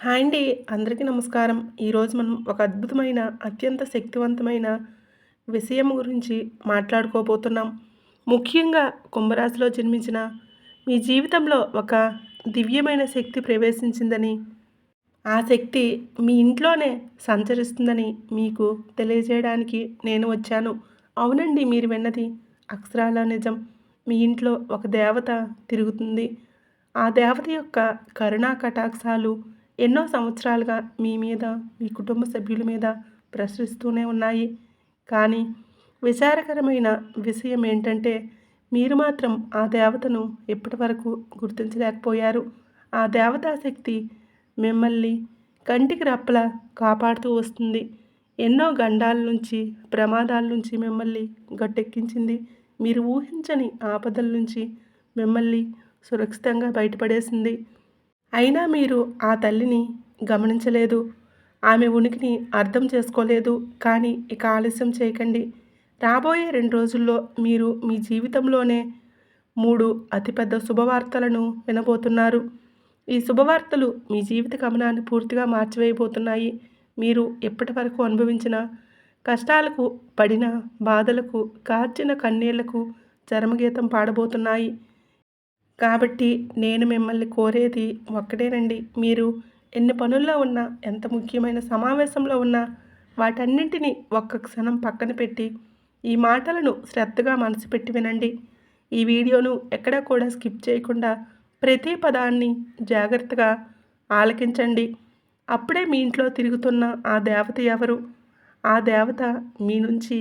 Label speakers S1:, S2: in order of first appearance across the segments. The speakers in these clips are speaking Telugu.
S1: హాయ్ అండి. అందరికీ నమస్కారం. ఈరోజు మనం ఒక అద్భుతమైన, అత్యంత శక్తివంతమైన విషయం గురించి మాట్లాడుకోబోతున్నాం. ముఖ్యంగా కుంభరాశిలో జన్మించిన మీ జీవితంలో ఒక దివ్యమైన శక్తి ప్రవేశించిందని, ఆ శక్తి మీ ఇంట్లోనే సంచరిస్తుందని మీకు తెలియజేయడానికి నేను వచ్చాను. అవునండి, మీరు విన్నది అక్షరాల నిజం. మీ ఇంట్లో ఒక దేవత తిరుగుతుంది. ఆ దేవత యొక్క కరుణా కటాక్షాలు ఎన్నో సంవత్సరాలుగా మీ మీద, మీ కుటుంబ సభ్యుల మీద ప్రసరిస్తూనే ఉన్నాయి. కానీ విచారకరమైన విషయం ఏంటంటే, మీరు మాత్రం ఆ దేవతను ఇప్పటివరకు గుర్తించలేకపోయారు. ఆ దేవతా శక్తి మిమ్మల్ని కంటికి రెప్పలా కాపాడుతూ వస్తుంది. ఎన్నో గండాల నుంచి, ప్రమాదాల నుంచి మిమ్మల్ని గట్టెక్కించింది. మీరు ఊహించని ఆపదల నుంచి మిమ్మల్ని సురక్షితంగా బయటపడేసింది. అయినా మీరు ఆ తల్లిని గమనించలేదు. ఆమె ఉనికిని అర్థం చేసుకోలేదు. కానీ ఇక ఆలస్యం చేయకండి. రాబోయే 2 రోజుల్లో మీరు మీ జీవితంలోనే 3 అతిపెద్ద శుభవార్తలను వినబోతున్నారు. ఈ శుభవార్తలు మీ జీవిత గమనాన్ని పూర్తిగా మార్చివేయబోతున్నాయి. మీరు ఇప్పటివరకు అనుభవించిన కష్టాలకు, పడిన బాధలకు, కార్చిన కన్నీళ్లకు చరమగీతం పాడబోతున్నాయి. కాబట్టి నేను మిమ్మల్ని కోరేది ఒక్కటేనండి. మీరు ఎన్ని పనుల్లో ఉన్నా, ఎంత ముఖ్యమైన సమావేశంలో ఉన్నా, వాటన్నింటినీ ఒక్క క్షణం పక్కన పెట్టి ఈ మాటలను శ్రద్ధగా మనసు పెట్టి వినండి. ఈ వీడియోను ఎక్కడా కూడా స్కిప్ చేయకుండా ప్రతి పదాన్ని జాగ్రత్తగా ఆలకించండి. అప్పుడే మీ ఇంట్లో తిరుగుతున్న ఆ దేవత ఎవరు? ఆ దేవత మీ నుంచి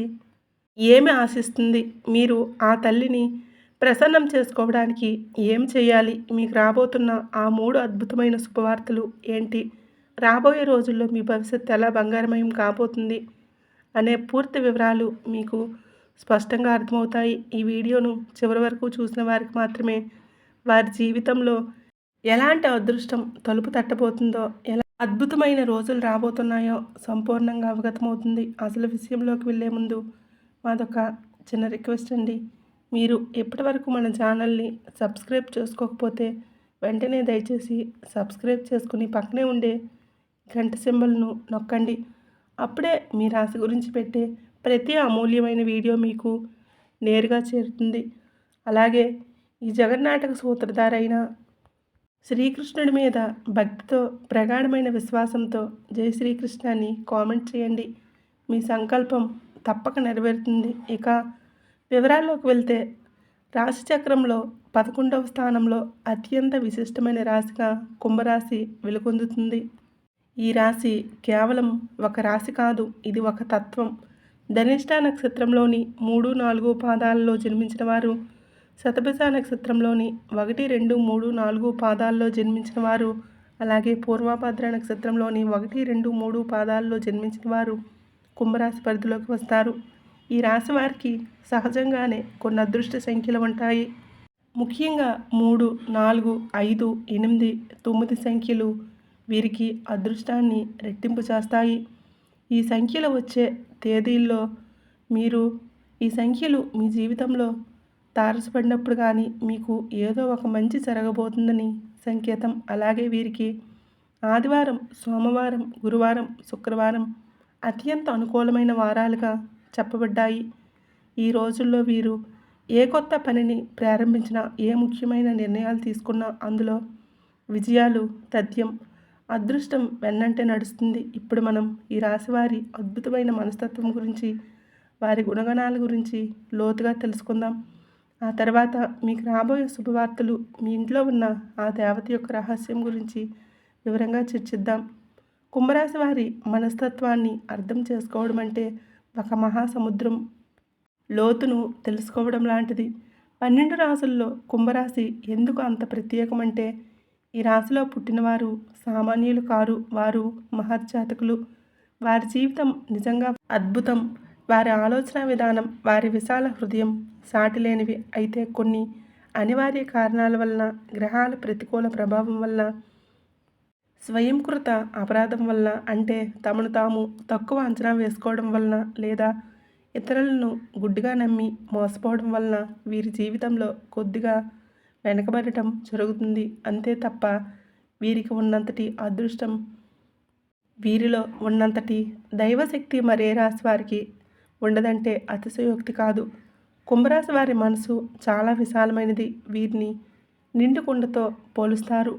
S1: ఏమి ఆశిస్తుంది? మీరు ఆ తల్లిని ప్రసన్నం చేసుకోవడానికి ఏం చేయాలి? మీకు రాబోతున్న ఆ 3 అద్భుతమైన శుభవార్తలు ఏంటి? రాబోయే రోజుల్లో మీ భవిష్యత్తు ఎలా బంగారమయం కాబోతుంది అనే పూర్తి వివరాలు మీకు స్పష్టంగా అర్థమవుతాయి. ఈ వీడియోను చివరి వరకు చూసిన వారికి మాత్రమే వారి జీవితంలో ఎలాంటి అదృష్టం తలుపు తట్టబోతుందో, ఎలా అద్భుతమైన రోజులు రాబోతున్నాయో సంపూర్ణంగా అవగతమవుతుంది. అసలు విషయంలోకి వెళ్ళే ముందు మాదొక చిన్న రిక్వెస్ట్ అండి. మీరు ఇప్పటివరకు మన ఛానల్ని సబ్స్క్రైబ్ చేసుకోకపోతే వెంటనే దయచేసి సబ్స్క్రైబ్ చేసుకుని పక్కనే ఉండే గంట సింబల్ను నొక్కండి. అప్పుడే మీ రాశి గురించి పెట్టే ప్రతి అమూల్యమైన వీడియో మీకు నేరుగా చేరుతుంది. అలాగే ఈ జగన్నాటక సూత్రధార అయిన శ్రీకృష్ణుడి మీద భక్తితో, ప్రగాఢమైన విశ్వాసంతో జై శ్రీకృష్ణ అని కామెంట్ చేయండి. మీ సంకల్పం తప్పక నెరవేరుతుంది. ఇక వివరాల్లోకి వెళ్తే, రాశి చక్రంలో 11వ స్థానంలో అత్యంత విశిష్టమైన రాశిగా కుంభరాశి వెలుగొందుతుంది. ఈ రాశి కేవలం ఒక రాశి కాదు, ఇది ఒక తత్వం. ధనిష్ఠా నక్షత్రంలోని 3, 4 పాదాలలో జన్మించిన వారు, శతభిష నక్షత్రంలోని 1, 2, 3, 4 పాదాల్లో జన్మించిన వారు, అలాగే పూర్వభద్ర నక్షత్రంలోని 1, 2, 3 పాదాల్లో జన్మించిన వారు కుంభరాశి పరిధిలోకి వస్తారు. ఈ రాశి వారికి సహజంగానే కొన్ని అదృష్ట సంఖ్యలు ఉంటాయి. ముఖ్యంగా 3, 4, 5, 8, 9 సంఖ్యలు వీరికి అదృష్టాన్ని రెట్టింపు చేస్తాయి. ఈ సంఖ్యలు వచ్చే తేదీల్లో మీరు ఈ సంఖ్యలు మీ జీవితంలో తారసపడినప్పుడు కానీ మీకు ఏదో ఒక మంచి జరగబోతుందని సంకేతం. అలాగే వీరికి ఆదివారం, సోమవారం, గురువారం, శుక్రవారం అత్యంత అనుకూలమైన వారాలుగా చెప్పబడ్డాయి. ఈ రోజుల్లో వీరు ఏ కొత్త పనిని ప్రారంభించినా, ఏ ముఖ్యమైన నిర్ణయాలు తీసుకున్నా అందులో విజయాలు తథ్యం. అదృష్టం వెన్నంటే నడుస్తుంది. ఇప్పుడు మనం ఈ రాశివారి అద్భుతమైన మనస్తత్వం గురించి, వారి గుణగణాల గురించి లోతుగా తెలుసుకుందాం. ఆ తర్వాత మీకు రాబోయే శుభవార్తలు, మీ ఇంట్లో ఉన్న ఆ దేవత యొక్క రహస్యం గురించి వివరంగా చర్చిద్దాం. కుంభరాశి వారి మనస్తత్వాన్ని అర్థం చేసుకోవడం అంటే ఒక మహాసముద్రం లోతును తెలుసుకోవడం లాంటిది. 12 రాశుల్లో కుంభరాశి ఎందుకు అంత ప్రత్యేకమంటే, ఈ రాశిలో పుట్టినవారు సామాన్యులు కారు. వారు మహర్జాతకులు. వారి జీవితం నిజంగా అద్భుతం. వారి ఆలోచన విధానం, వారి విశాల హృదయం సాటిలేనివి. అయితే కొన్ని అనివార్య కారణాల వలన, గ్రహాల ప్రతికూల ప్రభావం వల్ల, స్వయంకృత అపరాధం వల్ల, అంటే తమను తాము తక్కువ అంచనా వేసుకోవడం వలన, లేదా ఇతరులను గుడ్డిగా నమ్మి మోసపోవడం వలన వీరి జీవితంలో కొద్దిగా వెనకబడటం జరుగుతుంది. అంతే తప్ప వీరికి ఉన్నంతటి అదృష్టం, వీరిలో ఉన్నంతటి దైవశక్తి మరే రాశి వారికి ఉండదంటే అతిశయోక్తి కాదు. కుంభరాశి వారి మనసు చాలా విశాలమైనది. వీరిని నిండుకుండతో పోలుస్తారు.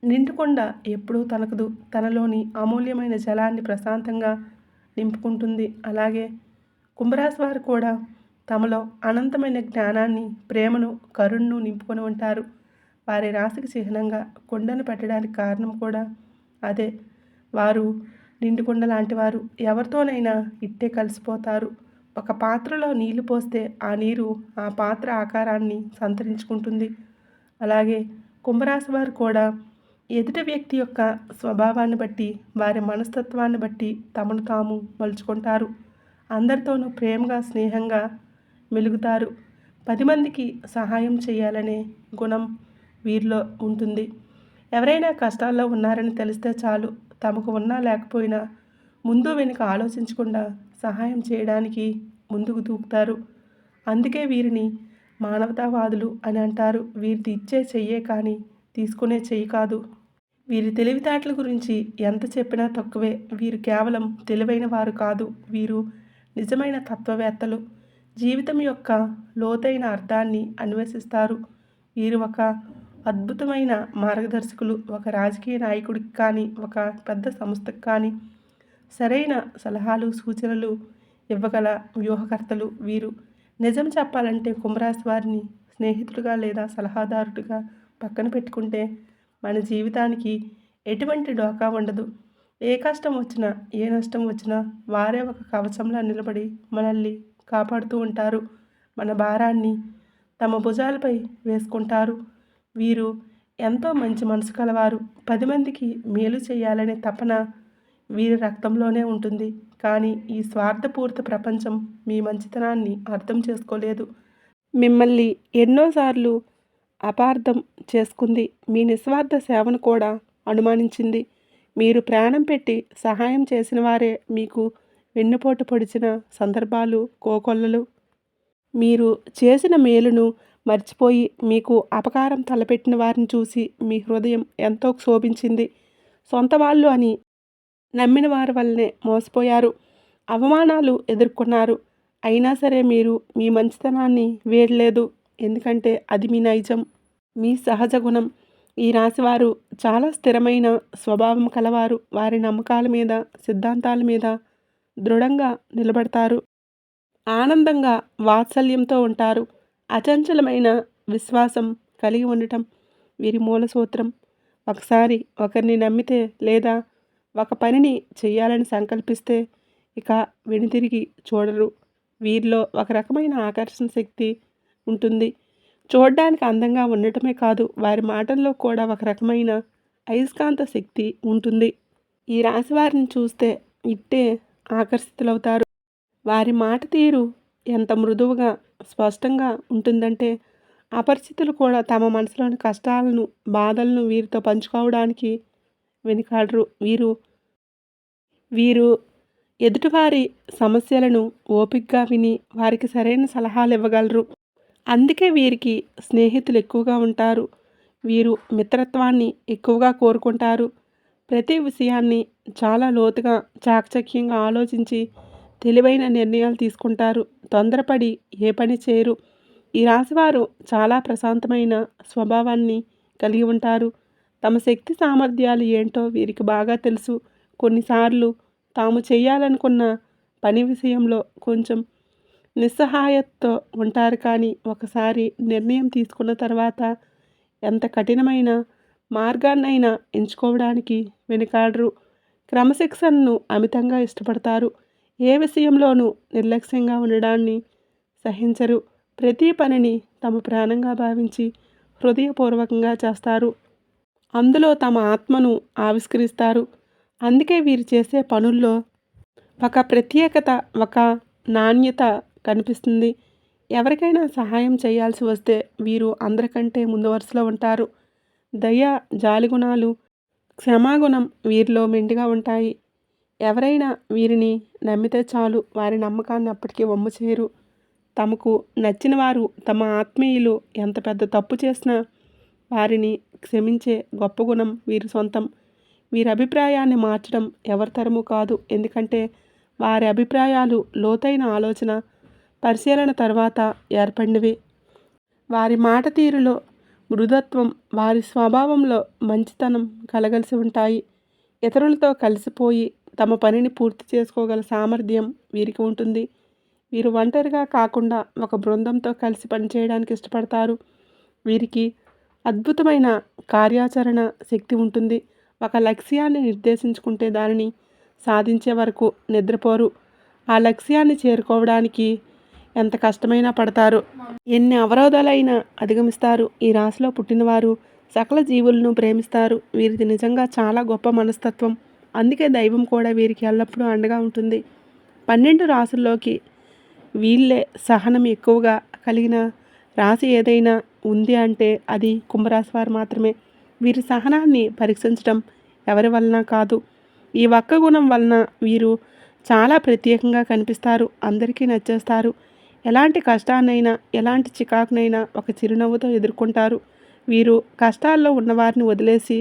S1: నిండుకుండ ఎప్పుడూ తనకదు. తనలోని అమూల్యమైన జలాన్ని ప్రశాంతంగా నింపుకుంటుంది. అలాగే కుంభరాశి వారు కూడా తమలో అనంతమైన జ్ఞానాన్ని, ప్రేమను, కరుణను నింపుకొని ఉంటారు. వారి రాశికి చిహ్నంగా కుండను పెట్టడానికి కారణం కూడా అదే. వారు నిండుకుండ లాంటి వారు. ఎవరితోనైనా ఇట్టే కలిసిపోతారు. ఒక పాత్రలో నీళ్లు పోస్తే ఆ నీరు ఆ పాత్ర ఆకారాన్ని సంతరించుకుంటుంది. అలాగే కుంభరాశి వారు కూడా ఎదుటి వ్యక్తి యొక్క స్వభావాన్ని బట్టి, వారి మనస్తత్వాన్ని బట్టి తమను తాము మలుచుకుంటారు. అందరితోనూ ప్రేమగా, స్నేహంగా మెలుగుతారు. 10 మందికి సహాయం చేయాలనే గుణం వీరిలో ఉంటుంది. ఎవరైనా కష్టాల్లో ఉన్నారని తెలిస్తే చాలు, తమకు ఉన్నా లేకపోయినా ముందు వెనుక ఆలోచించకుండా సహాయం చేయడానికి ముందుకు దూకుతారు. అందుకే వీరిని మానవతావాదులు అని అంటారు. వీరిది ఇచ్చే చెయ్యే కానీ తీసుకునే చెయ్యి కాదు. వీరి తెలివితేటల గురించి ఎంత చెప్పినా తక్కువే. వీరు కేవలం తెలివైన వారు కాదు, వీరు నిజమైన తత్వవేత్తలు. జీవితం యొక్క లోతైన అర్థాన్ని అన్వేషిస్తారు. వీరు ఒక అద్భుతమైన మార్గదర్శకులు. ఒక రాజకీయ నాయకుడికి కానీ, ఒక పెద్ద సంస్థకు కానీ సరైన సలహాలు, సూచనలు ఇవ్వగల వ్యూహకర్తలు వీరు. నిజం చెప్పాలంటే కుంభరాశి వారిని స్నేహితుడిగా లేదా సలహాదారుడిగా పక్కన పెట్టుకుంటే మన జీవితానికి ఎటువంటి డోకా ఉండదు. ఏ కష్టం వచ్చినా, ఏ నష్టం వచ్చినా వారే ఒక కవచంలా నిలబడి మనల్ని కాపాడుతూ ఉంటారు. మన భారాన్ని తమ భుజాలపై వేసుకుంటారు. వీరు ఎంతో మంచి మనసు కలవారు. 10 మందికి మేలు చేయాలనే తపన వీరి రక్తంలోనే ఉంటుంది. కానీ ఈ స్వార్థపూరిత ప్రపంచం మీ మంచితనాన్ని అర్థం చేసుకోలేదు. మిమ్మల్ని ఎన్నోసార్లు అపార్థం చేసుకుంది. మీ నిస్వార్థ సేవను కూడా అనుమానించింది. మీరు ప్రాణం పెట్టి సహాయం చేసిన వారే మీకు వెన్నుపోటు పొడిచిన సందర్భాలు కోకొల్లలు. మీరు చేసిన మేలును మర్చిపోయి మీకు అపకారం తలపెట్టిన వారిని చూసి మీ హృదయం ఎంతో క్షోభించింది. సొంత వాళ్ళు అని నమ్మిన వారి వల్లనే మోసపోయారు. అవమానాలు ఎదుర్కొన్నారు. అయినా సరే మీరు మీ మంచితనాన్ని వీడలేదు. ఎందుకంటే అది మీ నైజం, మీ సహజ గుణం. ఈ రాశివారు చాలా స్థిరమైన స్వభావం కలవారు. వారి నమ్మకాల మీద, సిద్ధాంతాల మీద దృఢంగా నిలబడతారు. ఆనందంగా, వాత్సల్యంతో ఉంటారు. అచంచలమైన విశ్వాసం కలిగి ఉండటం వీరి మూల సూత్రం. ఒకసారి ఒకరిని నమ్మితే లేదా ఒక పనిని చేయాలని సంకల్పిస్తే ఇక వెనుతిరిగి చూడరు. వీరిలో ఒక రకమైన ఆకర్షణ శక్తి ఉంటుంది. చూడడానికి అందంగా ఉండటమే కాదు, వారి మాటల్లో కూడా ఒక రకమైన అయస్కాంత శక్తి ఉంటుంది. ఈ రాశి వారిని చూస్తే ఇట్టే ఆకర్షితులవుతారు. వారి మాట తీరు ఎంత మృదువుగా, స్పష్టంగా ఉంటుందంటే అపరిచితులు కూడా తమ మనసులోని కష్టాలను, బాధలను వీరితో పంచుకోవడానికి వెనుకాడరు. వీరు ఎదుటివారి సమస్యలను ఓపికగా విని వారికి సరైన సలహాలు ఇవ్వగలరు. అందుకే వీరికి స్నేహితులు ఎక్కువగా ఉంటారు. వీరు మిత్రత్వాన్ని ఎక్కువగా కోరుకుంటారు. ప్రతి విషయాన్ని చాలా లోతుగా, చాకచక్యంగా ఆలోచించి తెలివైన నిర్ణయాలు తీసుకుంటారు. తొందరపడి ఏ పని చేయరు. ఈ రాశివారు చాలా ప్రశాంతమైన స్వభావాన్ని కలిగి ఉంటారు. తమ శక్తి సామర్థ్యాలు ఏంటో వీరికి బాగా తెలుసు. కొన్నిసార్లు తాము చేయాలనుకున్న పని విషయంలో కొంచెం నిస్సహాయతతో ఉంటారు. కానీ ఒకసారి నిర్ణయం తీసుకున్న తర్వాత ఎంత కఠినమైన మార్గాన్నైనా ఎంచుకోవడానికి వెనుకాడరు. క్రమశిక్షణను అమితంగా ఇష్టపడతారు. ఏ విషయంలోనూ నిర్లక్ష్యంగా ఉండడాన్ని సహించరు. ప్రతి పనిని తమ ప్రాణంగా భావించి హృదయపూర్వకంగా చేస్తారు. అందులో తమ ఆత్మను ఆవిష్కరిస్తారు. అందుకే వీరు చేసే పనుల్లో ఒక ప్రత్యేకత, ఒక నాణ్యత కనిపిస్తుంది. ఎవరికైనా సహాయం చేయాల్సి వస్తే వీరు అందరికంటే ముందు వరుసలో ఉంటారు. దయ, జాలిగుణాలు, క్షమాగుణం వీరిలో మెండుగా ఉంటాయి. ఎవరైనా వీరిని నమ్మితే చాలు, వారి నమ్మకాన్ని అప్పటికీ వమ్ము చేయరు. తమకు నచ్చిన వారు, తమ ఆత్మీయులు ఎంత పెద్ద తప్పు చేసినా వారిని క్షమించే గొప్ప గుణం వీరి సొంతం. వీరి అభిప్రాయాన్ని మార్చడం ఎవరి తరము కాదు. ఎందుకంటే వారి అభిప్రాయాలు లోతైన ఆలోచన, పరిశీలన తర్వాత ఏర్పడినవి. వారి మాట తీరులో మృదుత్వం, వారి స్వభావంలో మంచితనం కలగలిసి ఉంటాయి. ఇతరులతో కలిసిపోయి తమ పనిని పూర్తి చేసుకోగల సామర్థ్యం వీరికి ఉంటుంది. వీరు ఒంటరిగా కాకుండా ఒక బృందంతో కలిసి పనిచేయడానికి ఇష్టపడతారు. వీరికి అద్భుతమైన కార్యాచరణ శక్తి ఉంటుంది. ఒక లక్ష్యాన్ని నిర్దేశించుకుంటే దానిని సాధించే వరకు నిద్రపోరు. ఆ లక్ష్యాన్ని చేరుకోవడానికి ఎంత కష్టమైనా పడతారు. ఎన్ని అవరోధాలైనా అధిగమిస్తారు. ఈ రాశిలో పుట్టినవారు సకల జీవులను ప్రేమిస్తారు. వీరిది నిజంగా చాలా గొప్ప మనస్తత్వం. అందుకే దైవం కూడా వీరికి ఎల్లప్పుడూ అండగా ఉంటుంది. 12 రాశుల్లోకి వీళ్ళే సహనం ఎక్కువగా కలిగిన రాశి ఏదైనా ఉంది అంటే అది కుంభరాశి వారు మాత్రమే. వీరి సహనాన్ని పరీక్షించడం ఎవరి వలన కాదు. ఈ ఒక్క గుణం వలన వీరు చాలా ప్రత్యేకంగా కనిపిస్తారు. అందరికీ నచ్చేస్తారు. ఎలాంటి కష్టాన్నైనా, ఎలాంటి చికాకునైనా ఒక చిరునవ్వుతో ఎదుర్కొంటారు. వీరు కష్టాల్లో ఉన్నవారిని వదిలేసి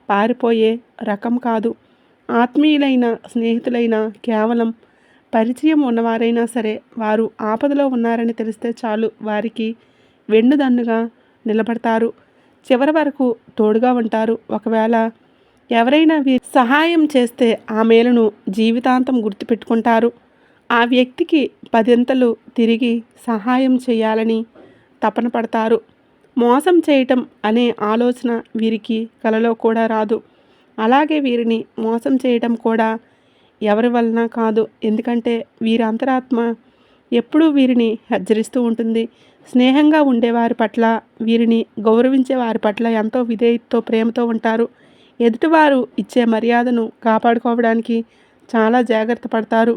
S1: పారిపోయే రకం కాదు. ఆత్మీయులైన, స్నేహితులైన, కేవలం పరిచయం ఉన్నవారైనా సరే వారు ఆపదలో ఉన్నారని తెలిస్తే చాలు వారికి వెన్నుదన్నుగా నిలబడతారు. చివరి వరకు తోడుగా ఉంటారు. ఒకవేళ ఎవరైనా వీరి సహాయం చేస్తే ఆ మేలును జీవితాంతం గుర్తుపెట్టుకుంటారు. ఆ వ్యక్తికి 10 తిరిగి సహాయం చేయాలని తపన పడతారు. మోసం చేయటం అనే ఆలోచన వీరికి కలలో కూడా రాదు. అలాగే వీరిని మోసం చేయటం కూడా ఎవరి వలన కాదు. ఎందుకంటే వీరి అంతరాత్మ ఎప్పుడూ వీరిని హెచ్చరిస్తూ ఉంటుంది. స్నేహంగా ఉండేవారి పట్ల, వీరిని గౌరవించే వారి పట్ల ఎంతో విధేయతతో, ప్రేమతో ఉంటారు. ఎదుటివారు ఇచ్చే మర్యాదను కాపాడుకోవడానికి చాలా జాగ్రత్త పడతారు.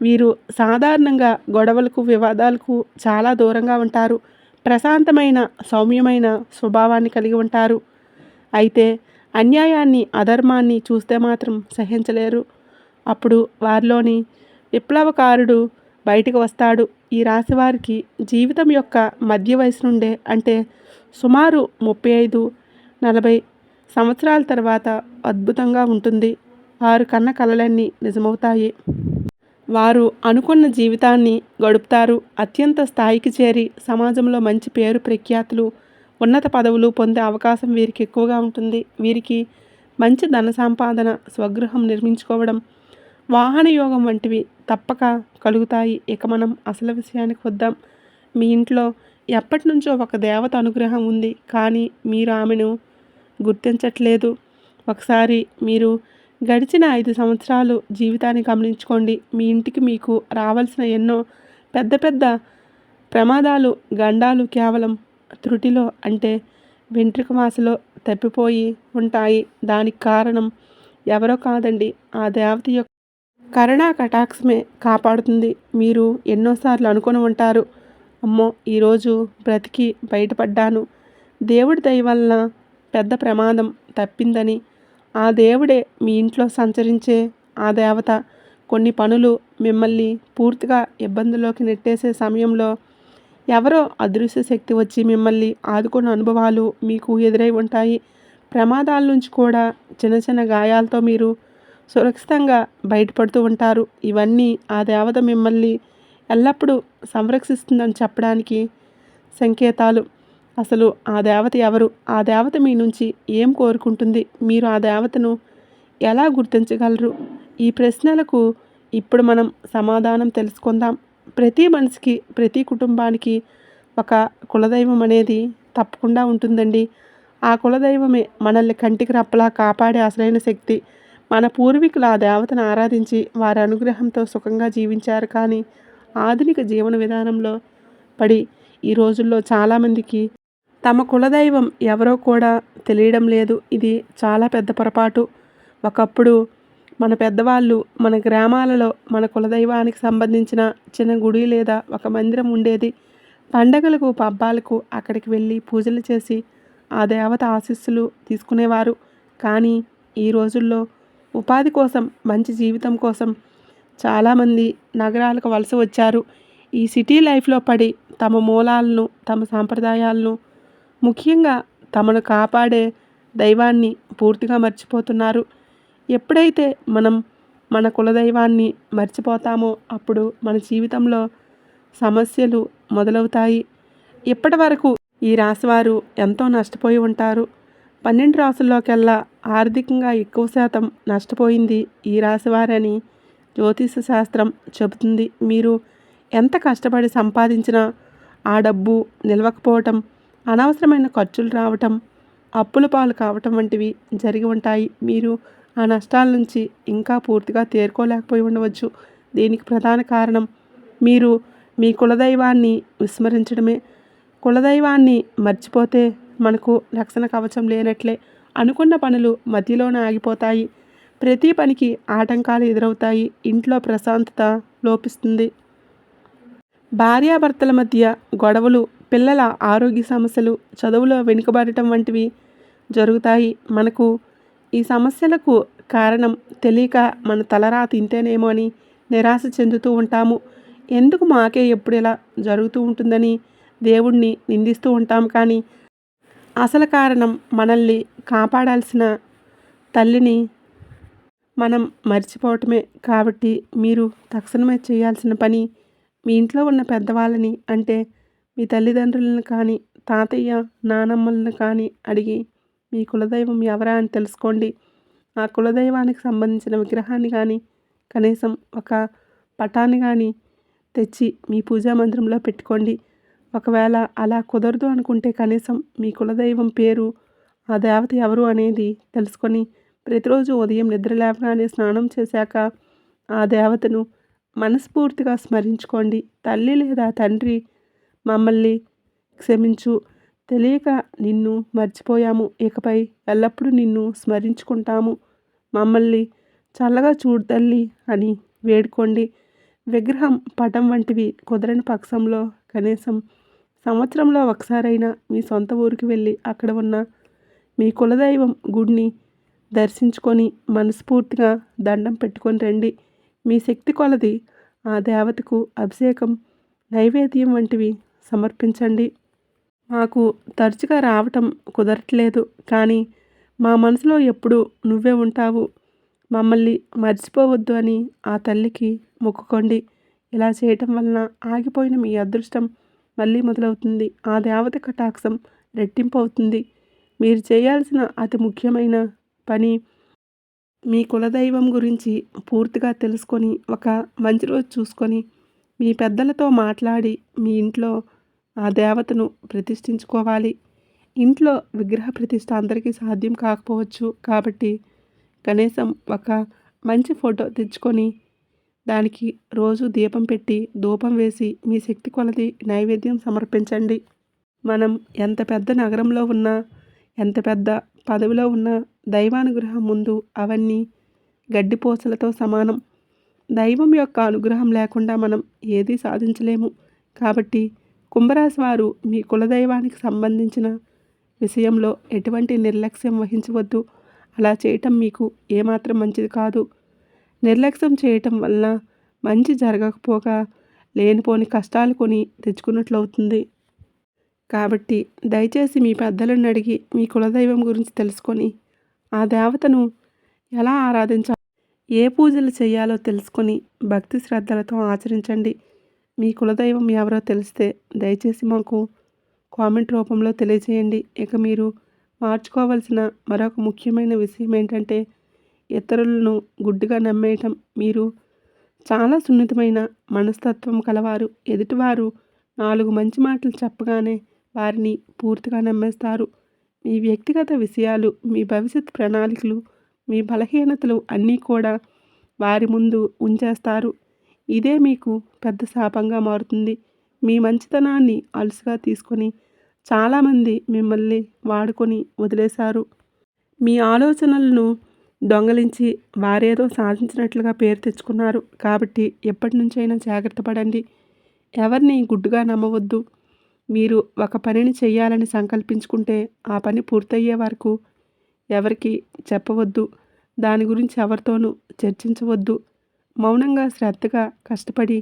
S1: వీరు సాధారణంగా గొడవలకు, వివాదాలకు చాలా దూరంగా ఉంటారు. ప్రశాంతమైన, సౌమ్యమైన స్వభావాన్ని కలిగి ఉంటారు. అయితే అన్యాయాన్ని, అధర్మాన్ని చూస్తే మాత్రం సహించలేరు. అప్పుడు వారిలోని విప్లవకారుడు బయటకు వస్తాడు. ఈ రాశి వారికి జీవితం యొక్క మధ్య వయసు నుండే, అంటే సుమారు 35-40 సంవత్సరాల తర్వాత అద్భుతంగా ఉంటుంది. వారు కన్న కలలన్నీ నిజమవుతాయి. వారు అనుకున్న జీవితాన్ని గడుపుతారు. అత్యంత స్థాయికి చేరి సమాజంలో మంచి పేరు ప్రఖ్యాతులు, ఉన్నత పదవులు పొందే అవకాశం వీరికి ఎక్కువగా ఉంటుంది. వీరికి మంచి ధన సంపాదన, స్వగృహం నిర్మించుకోవడం, వాహన యోగం వంటివి తప్పక కలుగుతాయి. ఇక మనం అసలు విషయానికి వద్దాం. మీ ఇంట్లో ఎప్పటి నుంచో ఒక దేవత అనుగ్రహం ఉంది, కానీ మీరు ఆమెను గుర్తించట్లేదు. ఒకసారి మీరు గడిచిన 5 సంవత్సరాలు జీవితాన్ని గమనించుకోండి. మీ ఇంటికి మీకు రావాల్సిన ఎన్నో పెద్ద పెద్ద ప్రమాదాలు, గండాలు కేవలం త్రుటిలో, అంటే వెంట్రుక వాసలో తప్పిపోయి ఉంటాయి. దానికి కారణం ఎవరో కాదండి, ఆ దేవత యొక్క కరుణా కటాక్షమే కాపాడుతుంది. మీరు ఎన్నోసార్లు అనుకొని ఉంటారు, అమ్మో ఈరోజు బ్రతికి బయటపడ్డాను, దేవుడి దయ వలన పెద్ద ప్రమాదం తప్పిందని. ఆ దేవుడే మీ ఇంట్లో సంచరించే ఆ దేవత కొన్ని పనులు మిమ్మల్ని పూర్తిగా ఇబ్బందుల్లోకి నెట్టేసే సమయంలో ఎవరో అదృశ్య శక్తి వచ్చి మిమ్మల్ని ఆదుకున్న అనుభవాలు మీకు ఎదురై ఉంటాయి. ప్రమాదాల నుంచి కూడా చిన్న చిన్న గాయాలతో మీరు సురక్షితంగా బయటపడుతూ ఉంటారు. ఇవన్నీ ఆ దేవత మిమ్మల్ని ఎల్లప్పుడూ సంరక్షిస్తుందని చెప్పడానికి సంకేతాలు. అసలు ఆ దేవత ఎవరు? ఆ దేవత మీ నుంచి ఏం కోరుకుంటుంది? మీరు ఆ దేవతను ఎలా గుర్తించగలరు? ఈ ప్రశ్నలకు ఇప్పుడు మనం సమాధానం తెలుసుకుందాం. ప్రతి మనిషికి, ప్రతి కుటుంబానికి ఒక కులదైవం అనేది తప్పకుండా ఉంటుందండి. ఆ కులదైవమే మనల్ని కంటికి రెప్పలా కాపాడే అసలైన శక్తి. మన పూర్వీకులు ఆ దేవతను ఆరాధించి వారి అనుగ్రహంతో సుఖంగా జీవించారు. కానీ ఆధునిక జీవన విధానంలో పడి ఈ రోజుల్లో చాలామందికి తమ కులదైవం ఎవరో కూడా తెలియడం లేదు. ఇది చాలా పెద్ద పొరపాటు. ఒకప్పుడు మన పెద్దవాళ్ళు మన గ్రామాలలో మన కులదైవానికి సంబంధించిన చిన్న గుడి లేదా ఒక మందిరం ఉండేది. పండగలకు, పబ్బాలకు అక్కడికి వెళ్ళి పూజలు చేసి ఆ దేవత ఆశీస్సులు తీసుకునేవారు. కానీ ఈ రోజుల్లో ఉపాధి కోసం, మంచి జీవితం కోసం చాలామంది నగరాలకు వలస వచ్చారు. ఈ సిటీ లైఫ్లో పడి తమ మూలాలను, తమ సాంప్రదాయాలను, ముఖ్యంగా తమను కాపాడే దైవాన్ని పూర్తిగా మర్చిపోతున్నారు. ఎప్పుడైతే మనం మన కులదైవాన్ని మర్చిపోతామో అప్పుడు మన జీవితంలో సమస్యలు మొదలవుతాయి. ఇప్పటి వరకు ఈ రాశివారు ఎంతో నష్టపోయి ఉంటారు. 12 రాసుల్లోకెల్లా ఆర్థికంగా ఎక్కువ శాతం నష్టపోయింది ఈ రాశివారని జ్యోతిష శాస్త్రం చెబుతుంది. మీరు ఎంత కష్టపడి సంపాదించినా ఆ డబ్బు నిలవకపోవటం, అనవసరమైన ఖర్చులు రావటం, అప్పుల పాలు కావటం వంటివి జరిగి ఉంటాయి. మీరు ఆ నష్టాల నుంచి ఇంకా పూర్తిగా తేరుకోలేకపోయి ఉండవచ్చు. దీనికి ప్రధాన కారణం మీరు మీ కులదైవాన్ని విస్మరించడమే. కులదైవాన్ని మర్చిపోతే మనకు రక్షణ కవచం లేనట్లే. అనుకున్న పనులు మధ్యలోనే ఆగిపోతాయి. ప్రతి పనికి ఆటంకాలు ఎదురవుతాయి. ఇంట్లో ప్రశాంతత లోపిస్తుంది. భార్యాభర్తల మధ్య గొడవలు, పిల్లల ఆరోగ్య సమస్యలు, చదువులో వెనుకబడటం వంటివి జరుగుతాయి. మనకు ఈ సమస్యలకు కారణం తెలియక మన తలరాత ఇంతేనేమో అని నిరాశ చెందుతూ ఉంటాము. ఎందుకు మాకే ఎప్పుడు ఇలా జరుగుతూ ఉంటుందని దేవుణ్ణి నిందిస్తూ ఉంటాం. కానీ అసలు కారణం మనల్ని కాపాడాల్సిన తల్లిని మనం మర్చిపోవటమే. కాబట్టి మీరు తక్షణమే చేయాల్సిన పని మీ ఇంట్లో ఉన్న పెద్దవాళ్ళని, అంటే మీ తల్లిదండ్రులను కానీ, తాతయ్య నానమ్మలను కానీ అడిగి మీ కులదైవం ఎవరా అని తెలుసుకోండి. ఆ కులదైవానికి సంబంధించిన విగ్రహాన్ని కానీ, కనీసం ఒక పటాన్ని కానీ తెచ్చి మీ పూజా మందిరంలో పెట్టుకోండి. ఒకవేళ అలా కుదరదు అనుకుంటే కనీసం మీ కులదైవం పేరు, ఆ దేవత ఎవరు అనేది తెలుసుకొని ప్రతిరోజు ఉదయం నిద్ర లేవగానే స్నానం చేశాక ఆ దేవతను మనస్ఫూర్తిగా స్మరించుకోండి. తల్లి లేదా తండ్రి, మమ్మల్ని క్షమించు, తెలియక నిన్ను మర్చిపోయాము, ఇకపై ఎల్లప్పుడూ నిన్ను స్మరించుకుంటాము, మమ్మల్ని చల్లగా చూడు తల్లి అని వేడుకోండి. విగ్రహం, పటం వంటివి కుదరని పక్షంలో కనీసం సంవత్సరంలో ఒకసారైనా మీ సొంత ఊరికి వెళ్ళి అక్కడ ఉన్న మీ కులదైవం గుడిని దర్శించుకొని మనస్ఫూర్తిగా దండం పెట్టుకొని రండి. మీ శక్తి కొలది ఆ దేవతకు అభిషేకం, నైవేద్యం వంటివి సమర్పించండి. మాకు తరచుగా రావటం కుదరట్లేదు, కానీ మా మనసులో ఎప్పుడు నువ్వే ఉంటావు, మమ్మల్ని మర్చిపోవద్దు అని ఆ తల్లికి మొక్కుకోండి. ఇలా చేయటం వలన ఆగిపోయిన మీ అదృష్టం మళ్ళీ మొదలవుతుంది. ఆ దేవత కటాక్షం రెట్టింపు అవుతుంది. మీరు చేయాల్సిన అతి ముఖ్యమైన పని మీ కులదైవం గురించి పూర్తిగా తెలుసుకొని ఒక మంచి రోజు చూసుకొని మీ పెద్దలతో మాట్లాడి మీ ఇంట్లో ఆ దేవతను ప్రతిష్ఠించుకోవాలి. ఇంట్లో విగ్రహ ప్రతిష్ఠ అందరికీ సాధ్యం కాకపోవచ్చు. కాబట్టి కనీసం ఒక మంచి ఫోటో తెచ్చుకొని దానికి రోజు దీపం పెట్టి ధూపం వేసి మీ శక్తి కొలది నైవేద్యం సమర్పించండి. మనం ఎంత పెద్ద నగరంలో ఉన్నా, ఎంత పెద్ద పదవిలో ఉన్న దైవానుగ్రహం ముందు అవన్నీ గడ్డిపోసలతో సమానం. దైవం యొక్క అనుగ్రహం లేకుండా మనం ఏదీ సాధించలేము. కాబట్టి కుంభరాశి వారు మీ కులదైవానికి సంబంధించిన విషయంలో ఎటువంటి నిర్లక్ష్యం వహించవద్దు. అలా చేయటం మీకు ఏమాత్రం మంచిది కాదు. నిర్లక్ష్యం చేయటం వలన మంచి జరగకపోగా లేనిపోని కష్టాలు కొని తెచ్చుకున్నట్లు అవుతుంది. కాబట్టి దయచేసి మీ పెద్దలను అడిగి మీ కులదైవం గురించి తెలుసుకొని ఆ దేవతను ఎలా ఆరాధించాలో, ఏ పూజలు చేయాలో తెలుసుకొని భక్తి శ్రద్ధలతో ఆచరించండి. మీ కులదైవం ఎవరో తెలిస్తే దయచేసి మాకు కామెంట్ రూపంలో తెలియజేయండి. ఇక మీరు మార్చుకోవాల్సిన మరొక ముఖ్యమైన విషయం ఏంటంటే ఇతరులను గుడ్డిగా నమ్మేయటం. మీరు చాలా సున్నితమైన మనస్తత్వం కలవారు. ఎదుటివారు 4 మంచి మాటలు చెప్పగానే వారిని పూర్తిగా నమ్మేస్తారు. మీ వ్యక్తిగత విషయాలు, మీ భవిష్యత్ ప్రణాళికలు, మీ బలహీనతలు అన్నీ కూడా వారి ముందు ఉంచేస్తారు. ఇదే మీకు పెద్ద శాపంగా మారుతుంది. మీ మంచితనాన్ని అలుసుగా తీసుకొని చాలామంది మిమ్మల్ని వాడుకొని వదిలేశారు. మీ ఆలోచనలను దొంగలించి వారేదో సాధించినట్లుగా పేరు తెచ్చుకున్నారు. కాబట్టి ఎప్పటి నుంచైనా జాగ్రత్త పడండి. ఎవరిని గుడ్డుగా నమ్మవద్దు. మీరు ఒక పనిని చేయాలని సంకల్పించుకుంటే ఆ పని పూర్తయ్యే వరకు ఎవరికి చెప్పవద్దు. దాని గురించి ఎవరితోనూ చర్చించవద్దు. మౌనంగా శ్రద్ధగా కష్టపడి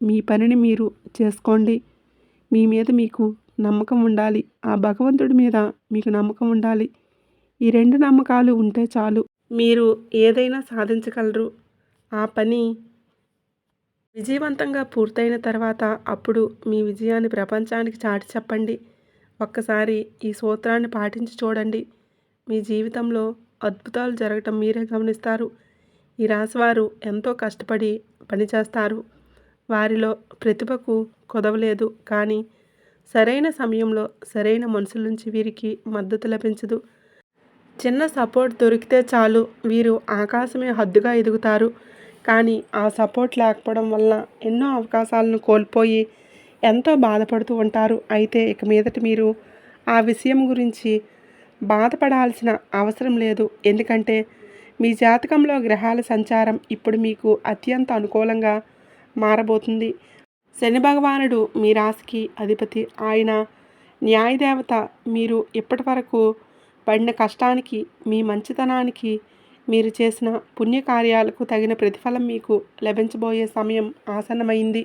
S1: మీ పనిని మీరు చేసుకోండి. మీ మీద మీకు నమ్మకం ఉండాలి. ఆ భగవంతుడి మీద మీకు నమ్మకం ఉండాలి. ఈ 2 నమ్మకాలు ఉంటే చాలు. మీరు ఏదైనా సాధించగలరు. ఆ పని విజయవంతంగా పూర్తయిన తర్వాత అప్పుడు మీ విజయాన్ని ప్రపంచానికి చాటి చెప్పండి. ఒక్కసారి ఈ సూత్రాన్ని పాటించి చూడండి. మీ జీవితంలో అద్భుతాలు జరగటం మీరే గమనిస్తారు. ఈ రాశివారు ఎంతో కష్టపడి పనిచేస్తారు. వారిలో ప్రతిభకు కొదవలేదు. కానీ సరైన సమయంలో సరైన మనుషుల నుంచి వీరికి మద్దతు లభించదు. చిన్న సపోర్ట్ దొరికితే చాలు వీరు ఆకాశమే హద్దుగా ఎదుగుతారు. కానీ ఆ సపోర్ట్ లేకపోవడం వల్ల ఎన్నో అవకాశాలను కోల్పోయి ఎంతో బాధపడుతూ ఉంటారు. అయితే ఇక మీదట మీరు ఆ విషయం గురించి బాధపడాల్సిన అవసరం లేదు. ఎందుకంటే మీ జాతకంలో గ్రహాల సంచారం ఇప్పుడు మీకు అత్యంత అనుకూలంగా మారబోతుంది. శని భగవానుడు మీ రాశికి అధిపతి. ఆయన న్యాయదేవత. మీరు ఇప్పటి వరకు పడిన కష్టానికి, మీ మంచితనానికి, మీరు చేసిన పుణ్యకార్యాలకు తగిన ప్రతిఫలం మీకు లభించబోయే సమయం ఆసన్నమైంది.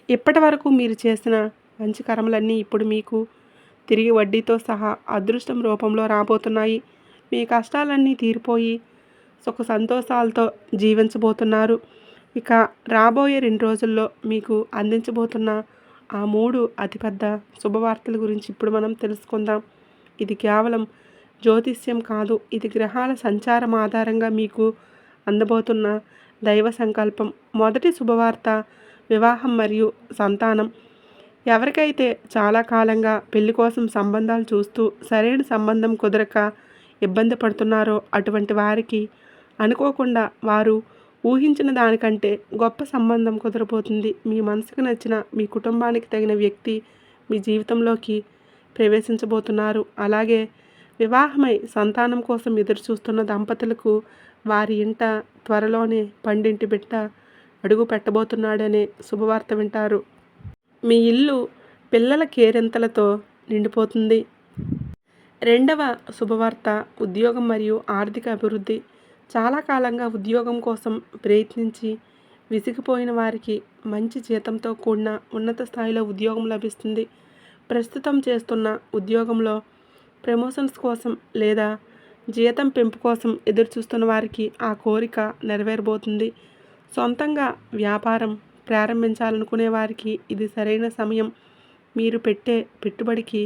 S1: ఇప్పటి వరకు మీరు చేసిన మంచి కర్మలన్నీ ఇప్పుడు మీకు తిరిగి వడ్డీతో సహా అదృష్టం రూపంలో రాబోతున్నాయి. మీ కష్టాలన్నీ తీరిపోయి సుఖ సంతోషాలతో జీవించబోతున్నారు. ఇక రాబోయే 2 రోజుల్లో మీకు అందించబోతున్న ఆ 3 అతిపెద్ద శుభవార్తల గురించి ఇప్పుడు మనం తెలుసుకుందాం. ఇది కేవలం జ్యోతిష్యం కాదు. ఇది గ్రహాల సంచారం ఆధారంగా మీకు అందబోతున్న దైవ సంకల్పం. మొదటి శుభవార్త వివాహం మరియు సంతానం. ఎవరికైతే చాలా కాలంగా పెళ్లి కోసం సంబంధాలు చూస్తూ సరైన సంబంధం కుదరక ఇబ్బంది పడుతున్నారో అటువంటి వారికి అనుకోకుండా వారు ఊహించిన దానికంటే గొప్ప సంబంధం కుదరబోతుంది. మీ మనసుకు నచ్చిన, మీ కుటుంబానికి తగిన వ్యక్తి మీ జీవితంలోకి ప్రవేశించబోతున్నారు. అలాగే వివాహమై సంతానం కోసం ఎదురు చూస్తున్న దంపతులకు వారి ఇంట త్వరలోనే పండింటి బిడ్డ అడుగు పెట్టబోతున్నాడనే శుభవార్త వింటారు. మీ ఇల్లు పిల్లల కేరింతలతో నిండిపోతుంది. రెండవ శుభవార్త ఉద్యోగం మరియు ఆర్థిక అభివృద్ధి. చాలా కాలంగా ఉద్యోగం కోసం ప్రయత్నించి విసిగిపోయిన వారికి మంచి జీతంతో కూడిన ఉన్నత స్థాయిలో ఉద్యోగం లభిస్తుంది. ప్రస్తుతం చేస్తున్న ఉద్యోగంలో ప్రమోషన్స్ కోసం లేదా జీతం పెంపు కోసం ఎదురుచూస్తున్న వారికి ఆ కోరిక నెరవేరబోతుంది. సొంతంగా వ్యాపారం ప్రారంభించాలనుకునే వారికి ఇది సరైన సమయం. మీరు పెట్టే పెట్టుబడికి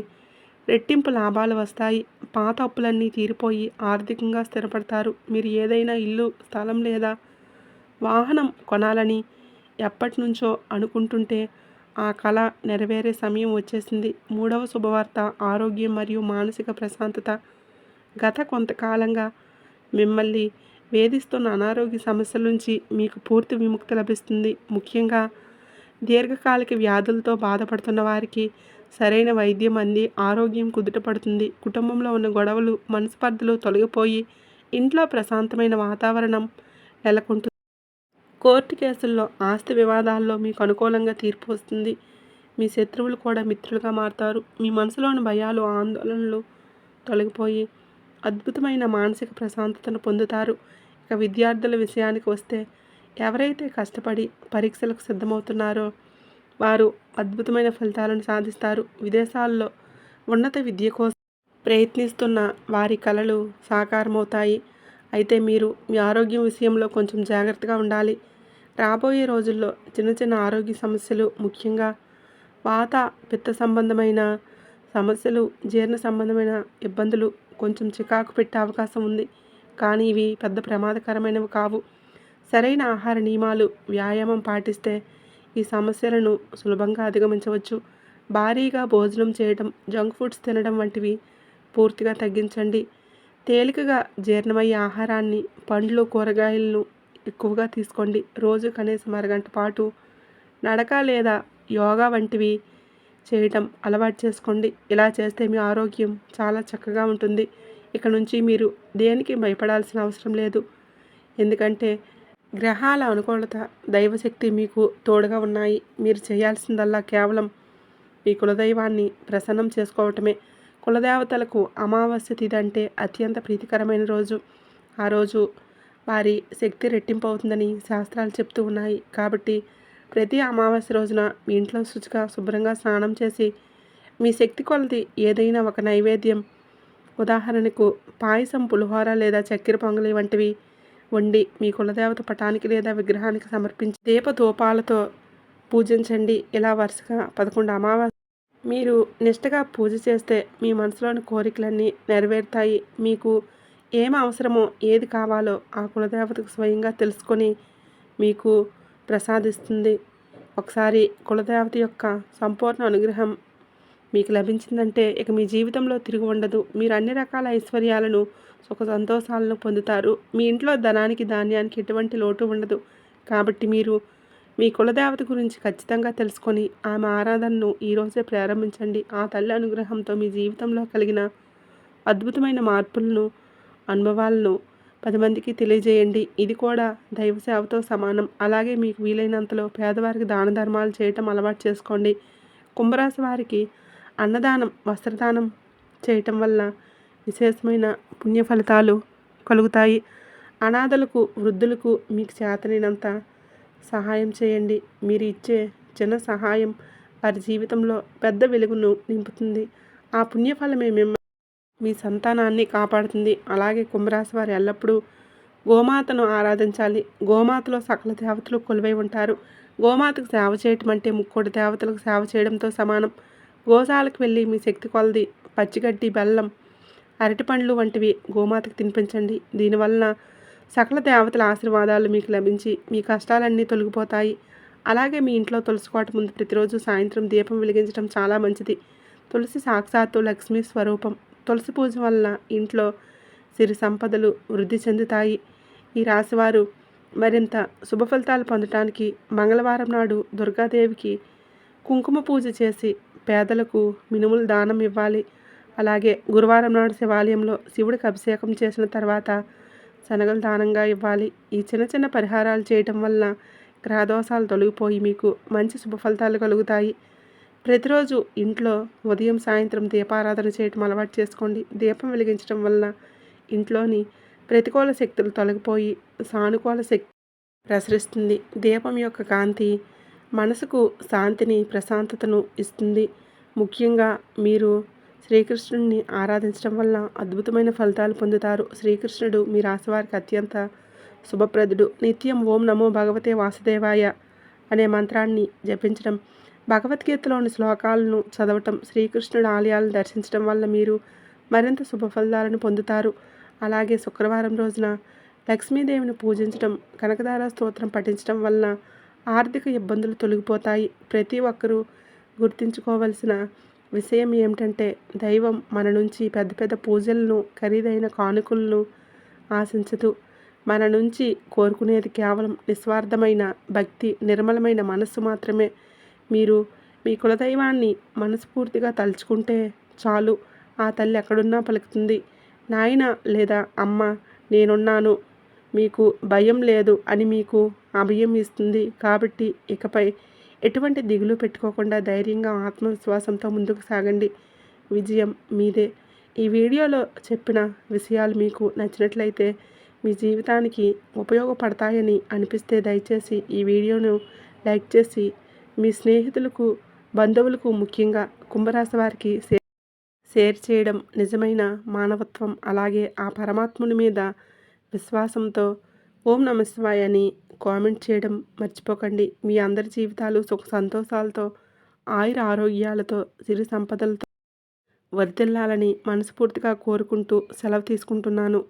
S1: రెట్టింపు లాభాలు వస్తాయి. పాత అప్పులన్నీ తీరిపోయి ఆర్థికంగా స్థిరపడతారు. మీరు ఏదైనా ఇల్లు, స్థలం లేదా వాహనం కొనాలని ఎప్పటి నుంచో అనుకుంటుంటే ఆ కళ నెరవేరే సమయం వచ్చేసింది. మూడవ శుభవార్త ఆరోగ్యం మరియు మానసిక ప్రశాంతత. గత కొంతకాలంగా మిమ్మల్ని వేధిస్తున్న అనారోగ్య సమస్యల నుంచి మీకు పూర్తి విముక్తి లభిస్తుంది. ముఖ్యంగా దీర్ఘకాలిక వ్యాధులతో బాధపడుతున్న వారికి సరైన వైద్యం అంది ఆరోగ్యం కుదుటపడుతుంది. కుటుంబంలో ఉన్న గొడవలు, మనస్పర్ధలు తొలగిపోయి ఇంట్లో ప్రశాంతమైన వాతావరణం నెలకొంటుంది. కోర్టు కేసుల్లో, ఆస్తి వివాదాల్లో మీకు అనుకూలంగా తీర్పు వస్తుంది. మీ శత్రువులు కూడా మిత్రులుగా మారుతారు. మీ మనసులోని భయాలు, ఆందోళనలు తొలగిపోయి అద్భుతమైన మానసిక ప్రశాంతతను పొందుతారు. ఇక విద్యార్థుల విషయానికి వస్తే ఎవరైతే కష్టపడి పరీక్షలకు సిద్ధమవుతున్నారో వారు అద్భుతమైన ఫలితాలను సాధిస్తారు. విదేశాల్లో ఉన్నత విద్య కోసం ప్రయత్నిస్తున్న వారి కలలు సాకారమవుతాయి. అయితే మీరు మీ ఆరోగ్యం విషయంలో కొంచెం జాగ్రత్తగా ఉండాలి. రాబోయే రోజుల్లో చిన్న చిన్న ఆరోగ్య సమస్యలు, ముఖ్యంగా వాత, పిత్త సంబంధమైన సమస్యలు, జీర్ణ సంబంధమైన ఇబ్బందులు కొంచెం చికాకు పెట్టే అవకాశం ఉంది. కానీ ఇవి పెద్ద ప్రమాదకరమైనవి కావు. సరైన ఆహార నియమాలు, వ్యాయామం పాటిస్తే ఈ సమస్యలను సులభంగా అధిగమించవచ్చు. భారీగా భోజనం చేయడం, జంక్ ఫుడ్స్ తినడం వంటివి పూర్తిగా తగ్గించండి. తేలికగా జీర్ణమయ్యే ఆహారాన్ని, పండ్లు, కూరగాయలను ఎక్కువగా తీసుకోండి. రోజు కనీసం అరగంట పాటు నడక లేదా యోగా వంటివి చేయటం అలవాటు చేసుకోండి. ఇలా చేస్తే మీ ఆరోగ్యం చాలా చక్కగా ఉంటుంది. ఇక నుంచి మీరు దేనికి భయపడాల్సిన అవసరం లేదు. ఎందుకంటే గ్రహాల అనుకూలత, దైవశక్తి మీకు తోడుగా ఉన్నాయి. మీరు చేయాల్సిందల్లా కేవలం మీ కులదైవాన్ని ప్రసన్నం చేసుకోవటమే. కులదేవతలకు అమావాస్య తిథి అంటే అత్యంత ప్రీతికరమైన రోజు. ఆ రోజు వారి శక్తి రెట్టింపు అవుతుందని శాస్త్రాలు చెప్తూ ఉన్నాయి. కాబట్టి ప్రతి అమావాస్య రోజున మీ ఇంట్లో శుచిగా శుభ్రంగా స్నానం చేసి మీ శక్తి కొలది ఏదైనా ఒక నైవేద్యం ఉదాహరణకు పాయసం, పులిహోర లేదా చక్కెర పొంగలి వంటివి వండి మీ కులదేవత పటానికి లేదా విగ్రహానికి సమర్పించి దీపధూపాలతో పూజించండి. ఇలా వరుసగా 11 అమావాస్య మీరు నిష్టగా పూజ చేస్తే మీ మనసులోని కోరికలన్నీ నెరవేరుతాయి. మీకు ఏం అవసరమో, ఏది కావాలో ఆ కులదేవతకు స్వయంగా తెలుసుకొని మీకు ప్రసాదిస్తుంది. ఒకసారి కులదేవత యొక్క సంపూర్ణ అనుగ్రహం మీకు లభించిందంటే ఇక మీ జీవితంలో తిరిగి ఉండదు. మీరు అన్ని రకాల ఐశ్వర్యాలను, సుఖ సంతోషాలను పొందుతారు. మీ ఇంట్లో ధనానికి, ధాన్యానికి ఎటువంటి లోటు ఉండదు. కాబట్టి మీరు మీ కులదేవత గురించి ఖచ్చితంగా తెలుసుకొని ఆమె ఆరాధనను ఈరోజే ప్రారంభించండి. ఆ తల్లి అనుగ్రహంతో మీ జీవితంలో కలిగిన అద్భుతమైన మార్పులను, అనుభవాలను 10 మందికి తెలియజేయండి. ఇది కూడా దైవ సేవతో సమానం. అలాగే మీకు వీలైనంతలో పేదవారికి దాన ధర్మాలు చేయటం అలవాటు చేసుకోండి. కుంభరాశి వారికి అన్నదానం, వస్త్రదానం చేయటం వల్ల విశేషమైన పుణ్య ఫలితాలు కలుగుతాయి. అనాథలకు, వృద్ధులకు మీకు చేతనైనంత సహాయం చేయండి. మీరు ఇచ్చే చిన్న సహాయం వారి జీవితంలో పెద్ద వెలుగును నింపుతుంది. ఆ పుణ్యఫలమే మీ సంతానాన్ని కాపాడుతుంది. అలాగే కుంభరాశి వారు ఎల్లప్పుడూ గోమాతను ఆరాధించాలి. గోమాతలో సకల దేవతలు కొలువై ఉంటారు. గోమాతకు సేవ చేయటం అంటే ముక్కోటి దేవతలకు సేవ చేయడంతో సమానం. గోశాలకు వెళ్ళి మీ శక్తి కొలది పచ్చిగడ్డి, బెల్లం, అరటిపండ్లు వంటివి గోమాతకు తినిపించండి. దీనివలన సకల దేవతల ఆశీర్వాదాలు మీకు లభించి మీ కష్టాలన్నీ తొలగిపోతాయి. అలాగే మీ ఇంట్లో తులసి కోట ముందు ప్రతిరోజు సాయంత్రం దీపం వెలిగించడం చాలా మంచిది. తులసి సాక్షాత్తు లక్ష్మీ స్వరూపం. తులసి పూజ వలన ఇంట్లో సిరి సంపదలు వృద్ధి చెందుతాయి. ఈ రాశివారు మరింత శుభ ఫలితాలు పొందటానికి మంగళవారం నాడు దుర్గాదేవికి కుంకుమ పూజ చేసి పేదలకు మినుములు దానం ఇవ్వాలి. అలాగే గురువారం నాడు శివాలయంలో శివుడికి అభిషేకం చేసిన తర్వాత శనగలు దానంగా ఇవ్వాలి. ఈ చిన్న చిన్న పరిహారాలు చేయటం వలన గ్రహదోషాలు తొలగిపోయి మీకు మంచి శుభ ఫలితాలు కలుగుతాయి. ప్రతిరోజు ఇంట్లో ఉదయం, సాయంత్రం దీపారాధన చేయటం అలవాటు చేసుకోండి. దీపం వెలిగించడం వలన ఇంట్లోని ప్రతికూల శక్తులు తొలగిపోయి సానుకూల శక్తి ప్రసరిస్తుంది. దీపం యొక్క కాంతి మనసుకు శాంతిని, ప్రశాంతతను ఇస్తుంది. ముఖ్యంగా మీరు శ్రీకృష్ణుడిని ఆరాధించడం వల్ల అద్భుతమైన ఫలితాలు పొందుతారు. శ్రీకృష్ణుడు మీ రాశివారికి అత్యంత శుభప్రదుడు. నిత్యం ఓం నమో భగవతే వాసుదేవాయ అనే మంత్రాన్ని జపించడం, భగవద్గీతలోని శ్లోకాలను చదవటం, శ్రీకృష్ణుడి ఆలయాలను దర్శించడం వల్ల మీరు మరింత శుభ ఫలితాలను పొందుతారు. అలాగే శుక్రవారం రోజున లక్ష్మీదేవిని పూజించడం, కనకదార స్తోత్రం పఠించడం వలన ఆర్థిక ఇబ్బందులు తొలగిపోతాయి. ప్రతి ఒక్కరూ గుర్తుంచుకోవలసిన విషయం ఏమిటంటే దైవం మన నుంచి పెద్ద పెద్ద పూజలను, ఖరీదైన కానుకలను ఆశించదు. మన నుంచి కోరుకునేది కేవలం నిస్వార్థమైన భక్తి, నిర్మలమైన మనస్సు మాత్రమే. మీరు మీ కులదైవాన్ని మనస్ఫూర్తిగా తలుచుకుంటే చాలు, ఆ తల్లి ఎక్కడున్నా పలుకుతుంది. నాయన లేదా అమ్మ నేనున్నాను, మీకు భయం లేదు అని మీకు అభయం ఇస్తుంది. కాబట్టి ఇకపై ఎటువంటి దిగులు పెట్టుకోకుండా ధైర్యంగా, ఆత్మవిశ్వాసంతో ముందుకు సాగండి. విజయం మీదే. ఈ వీడియోలో చెప్పిన విషయాలు మీకు నచ్చినట్లయితే, మీ జీవితానికి ఉపయోగపడతాయని అనిపిస్తే దయచేసి ఈ వీడియోను లైక్ చేసి మీ స్నేహితులకు, బంధువులకు, ముఖ్యంగా కుంభరాశి వారికి షేర్ చేయడం నిజమైన మానవత్వం. అలాగే ఆ పరమాత్ముని మీద విశ్వాసంతో ఓం నమః శివాయ అని కామెంట్ చేయడం మర్చిపోకండి. మీ అందరి జీవితాలు సుఖ సంతోషాలతో, ఆయుర ఆరోగ్యాలతో, సిరి సంపదలతో వర్ధిల్లాలని మనస్ఫూర్తిగా కోరుకుంటూ సెలవు తీసుకుంటున్నాను.